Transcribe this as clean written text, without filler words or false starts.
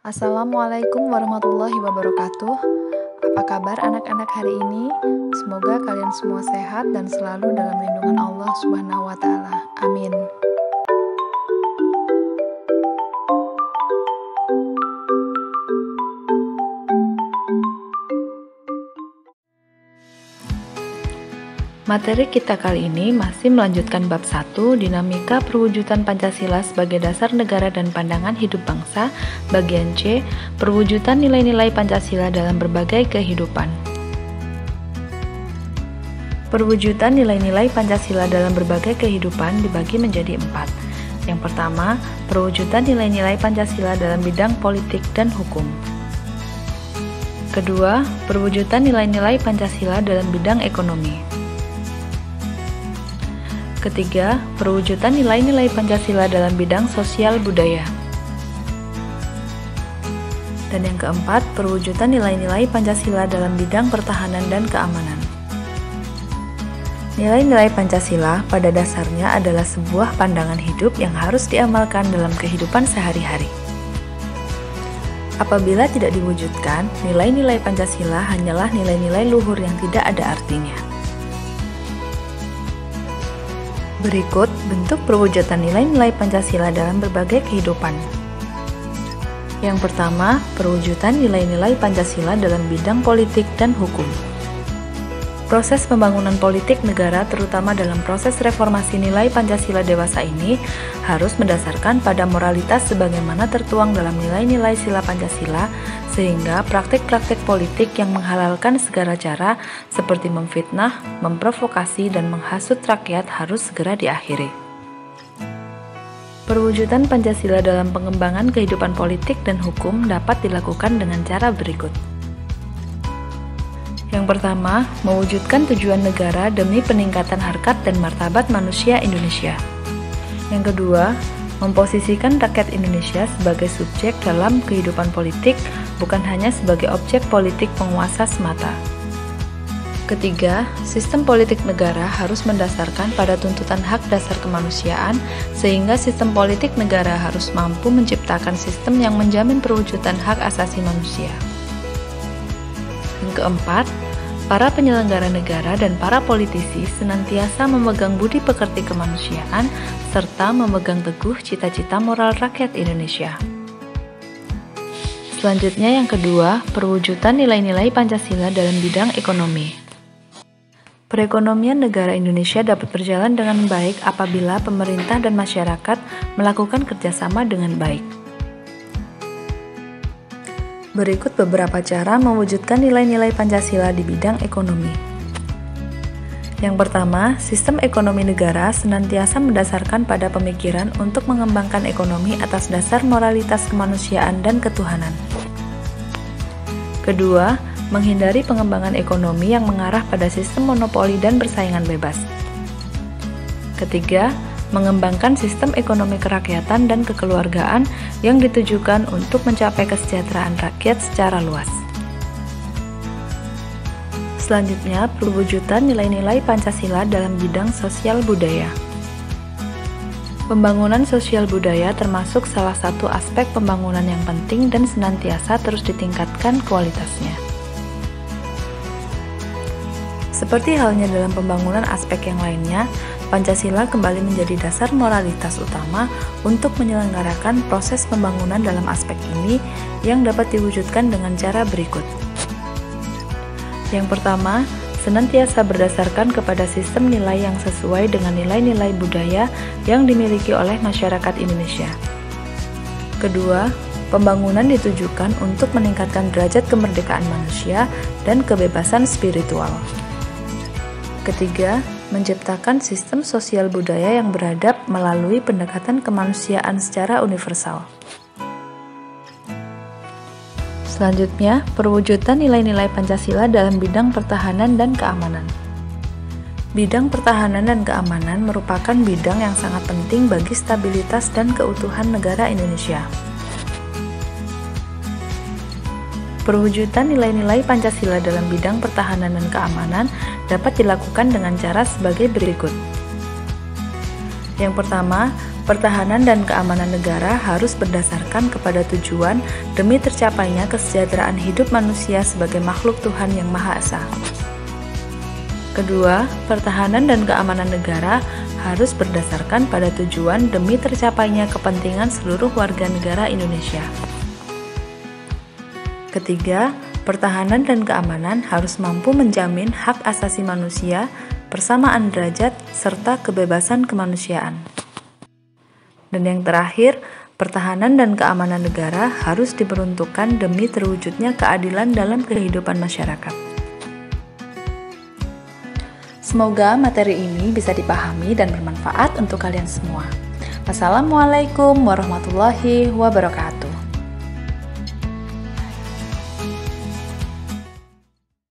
Assalamualaikum warahmatullahi wabarakatuh. Apa kabar anak-anak hari ini? Semoga kalian semua sehat dan selalu dalam lindungan Allah Subhanahu wa taala. Amin. Materi kita kali ini masih melanjutkan bab 1, dinamika perwujudan Pancasila sebagai dasar negara dan pandangan hidup bangsa, bagian C, perwujudan nilai-nilai Pancasila dalam berbagai kehidupan. Perwujudan nilai-nilai Pancasila dalam berbagai kehidupan dibagi menjadi 4. Yang pertama, perwujudan nilai-nilai Pancasila dalam bidang politik dan hukum. Kedua, perwujudan nilai-nilai Pancasila dalam bidang ekonomi. Ketiga, perwujudan nilai-nilai Pancasila dalam bidang sosial budaya. Dan yang keempat, perwujudan nilai-nilai Pancasila dalam bidang pertahanan dan keamanan. Nilai-nilai Pancasila pada dasarnya adalah sebuah pandangan hidup yang harus diamalkan dalam kehidupan sehari-hari. Apabila tidak diwujudkan, nilai-nilai Pancasila hanyalah nilai-nilai luhur yang tidak ada artinya. Berikut bentuk perwujudan nilai-nilai Pancasila dalam berbagai kehidupan. Yang pertama, perwujudan nilai-nilai Pancasila dalam bidang politik dan hukum. Proses pembangunan politik negara, terutama dalam proses reformasi nilai Pancasila dewasa ini, harus mendasarkan pada moralitas sebagaimana tertuang dalam nilai-nilai sila Pancasila, sehingga praktik-praktik politik yang menghalalkan segala cara seperti memfitnah, memprovokasi, dan menghasut rakyat harus segera diakhiri. Perwujudan Pancasila dalam pengembangan kehidupan politik dan hukum dapat dilakukan dengan cara berikut. Yang pertama, mewujudkan tujuan negara demi peningkatan harkat dan martabat manusia Indonesia. Yang kedua, memposisikan rakyat Indonesia sebagai subjek dalam kehidupan politik, bukan hanya sebagai objek politik penguasa semata. Ketiga, sistem politik negara harus mendasarkan pada tuntutan hak dasar kemanusiaan, sehingga sistem politik negara harus mampu menciptakan sistem yang menjamin perwujudan hak asasi manusia. Yang keempat, para penyelenggara negara dan para politisi senantiasa memegang budi pekerti kemanusiaan serta memegang teguh cita-cita moral rakyat Indonesia. Selanjutnya yang kedua, perwujudan nilai-nilai Pancasila dalam bidang ekonomi. Perekonomian negara Indonesia dapat berjalan dengan baik apabila pemerintah dan masyarakat melakukan kerjasama dengan baik. Berikut beberapa cara mewujudkan nilai-nilai Pancasila di bidang ekonomi. Yang pertama, sistem ekonomi negara senantiasa mendasarkan pada pemikiran untuk mengembangkan ekonomi atas dasar moralitas kemanusiaan dan ketuhanan. Kedua, menghindari pengembangan ekonomi yang mengarah pada sistem monopoli dan persaingan bebas. Ketiga, mengembangkan sistem ekonomi kerakyatan dan kekeluargaan yang ditujukan untuk mencapai kesejahteraan rakyat secara luas. Selanjutnya, perwujudan nilai-nilai Pancasila dalam bidang sosial budaya. Pembangunan sosial budaya termasuk salah satu aspek pembangunan yang penting dan senantiasa terus ditingkatkan kualitasnya. Seperti halnya dalam pembangunan aspek yang lainnya, Pancasila kembali menjadi dasar moralitas utama untuk menyelenggarakan proses pembangunan dalam aspek ini yang dapat diwujudkan dengan cara berikut. Yang pertama, senantiasa berdasarkan kepada sistem nilai yang sesuai dengan nilai-nilai budaya yang dimiliki oleh masyarakat Indonesia. Kedua, pembangunan ditujukan untuk meningkatkan derajat kemerdekaan manusia dan kebebasan spiritual. Ketiga, menciptakan sistem sosial budaya yang beradab melalui pendekatan kemanusiaan secara universal. Selanjutnya, perwujudan nilai-nilai Pancasila dalam bidang pertahanan dan keamanan. Bidang pertahanan dan keamanan merupakan bidang yang sangat penting bagi stabilitas dan keutuhan negara Indonesia. Perwujudan nilai-nilai Pancasila dalam bidang pertahanan dan keamanan dapat dilakukan dengan cara sebagai berikut. Yang pertama, pertahanan dan keamanan negara harus berdasarkan kepada tujuan demi tercapainya kesejahteraan hidup manusia sebagai makhluk Tuhan yang Maha Esa. Kedua, pertahanan dan keamanan negara harus berdasarkan pada tujuan demi tercapainya kepentingan seluruh warga negara Indonesia. Ketiga, pertahanan dan keamanan harus mampu menjamin hak asasi manusia, persamaan derajat, serta kebebasan kemanusiaan. Dan yang terakhir, pertahanan dan keamanan negara harus diperuntukkan demi terwujudnya keadilan dalam kehidupan masyarakat. Semoga materi ini bisa dipahami dan bermanfaat untuk kalian semua. Wassalamualaikum warahmatullahi wabarakatuh.